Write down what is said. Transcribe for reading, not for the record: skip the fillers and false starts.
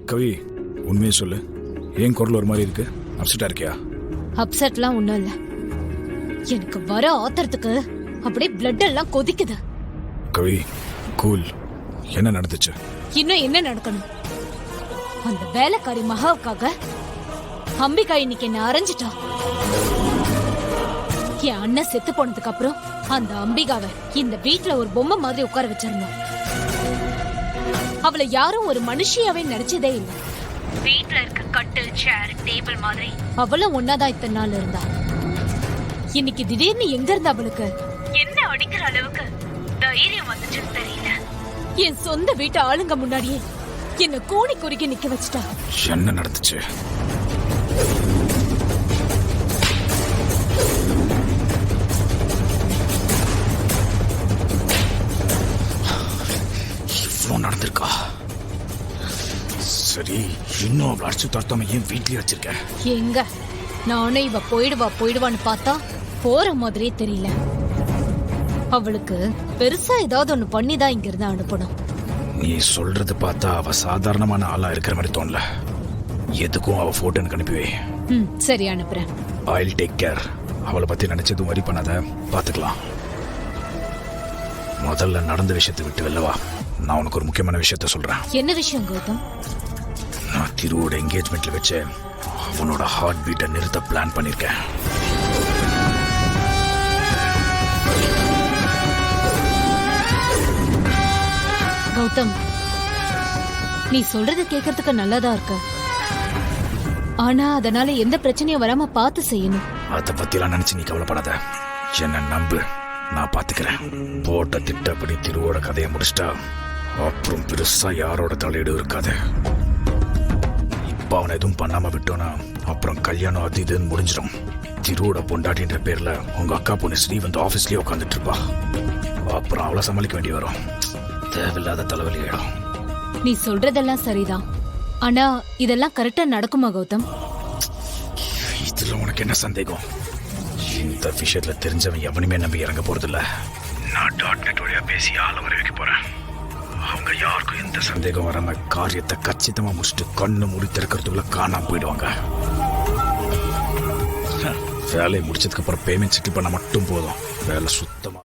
கவி, உண்மையை சொல்லு. ஏன் குரல் ஒரு மாதிரி இருக்கு? அப்செட்டா இருக்கியா? அப்செட்லாம் ஒண்ணும் இல்ல. எனக்கு வர ஆத்திரத்துக்கு அப்படியே பிளட் எல்லாம் கொதிக்குது. கவி, கூல். என்ன நடந்துச்சு? இன்னும் என்ன நடக்கணும்? அந்த வேலைக்காரி மகாவுக்காக அம்பிகா இன்னைக்கு என்ன அரைஞ்சிட்டா. என் அண்ணன் செத்து போனதுக்கு அப்புறம் அந்த அம்பிகாவை இந்த வீட்டுல ஒரு பொம்மை மாதிரி உட்கார வச்சிருந்தோம். அவளை யாரும் ஒரு மனுஷியாவே நினைச்சதே இல்ல. வீட்டுல இருக்க கட்டில், சேர், டேபிள் மாதிரி அவளும் ஒன்னாதான் இத்தனை நாள் இருந்தா. இன்னைக்கு திடீர்னு எங்க இருந்த அவளுக்கு என்ன அடிக்கிற அளவுக்கு தைரியம் வந்துச்சுன்னு தெரியல. என் சொந்த வீட்டு ஆளுங்க முன்னாடியே என்ன கூணி குறுக்கி நிக்க வச்சுட்டா. என்ன நடந்துச்சு? இவ்வளவு நடந்திருக்கா? சரி, இன்னும் அவளை அடிச்சு தடுத்தாம ஏன் வீட்லயே வச்சிருக்க? எங்க நானும் இவ போயிடுவான்னு பார்த்தா போற மாதிரியே தெரியல. அவளுக்கு பெருசா ஏதாவது ஒண்ணு பண்ணிதான் இங்க இருந்து அனுப்பணும். நீ சொல்றது பார்த்தா அவ சாதாரணமான ஆளா இருக்கிற மாதிரி தோணல. எதுக்கும் அவ போட்டோ எனக்கு அனுப்பி வை. சரி, அனுப்புறேன். I'll take care. அவளை பத்தி நினைச்சதும் வரி பண்ணாத, பாத்துக்கலாம். முதல்ல நடந்த விஷயத்தை விட்டு வெல்லவா. நான் உனக்கு ஒரு முக்கியமான விஷயத்த சொல்றேன். என்ன விஷயம் கௌதம்? நான் திருவோட என்கேஜ்மெண்ட்ல வச்சு அவனோட ஹார்ட் பீட்டை நிறுத்த பிளான் பண்ணிருக்கேன். கௌதம், நீ சொல்றத கேட்கறதுக்கு நல்லதா இருக்கு. ஆனா அதனால எந்த பிரச்சனையும் வராம பார்த்து செய்யணும். அத பத்திலாம் நினைச்சு நீ கவலைப்படாத. என்ன நம்பு, நான் பாத்துக்கிறேன். போட்ட திட்டப்படி திருவோட கதையை முடிச்சிட்டா அப்புறம் பெருசா யாரோட தலையீடு இருக்காது. இப்ப அவனை எதுவும் பண்ணாம விட்டோன்னா அப்புறம் கல்யாணம் அது இதுன்னு முடிஞ்சிடும். திருவோட பொண்டாட்டின்ற பேர்ல உங்க அக்கா பொண்ணு ஸ்ரீ வந்து ஆபீஸ்லயே உட்காந்துட்டு இருப்பா. அப்புறம் அவளை சமாளிக்க வேண்டி வரும். தேவையில்லாத தலைவலி ஆயிடும். நீ சொல்றதெல்லாம் சரிதான். ஆனா இதெல்லாம் கரெக்டா நடக்குமா கௌதம்? இதுல உனக்கு என்ன சந்தேகம்? இந்த விஷயத்துல தெரிஞ்சவன் எவனுமே நம்பி இறங்க போறது இல்ல. நான் .net வழியா பேசி ஆள வர வைக்க போறேன். அவங்க யாருக்கும் எந்த சந்தேகம் வராம காரியத்தை கச்சிதமா முடிச்சுட்டு கண்ணு மூடி திறக்கிறதுக்குள்ள காணாம போயிடுவாங்க. வேலையை முடிச்சதுக்கு அப்புறம் பேமெண்ட் செட்டில் பண்ண மட்டும் போதும். வேலை சுத்தமா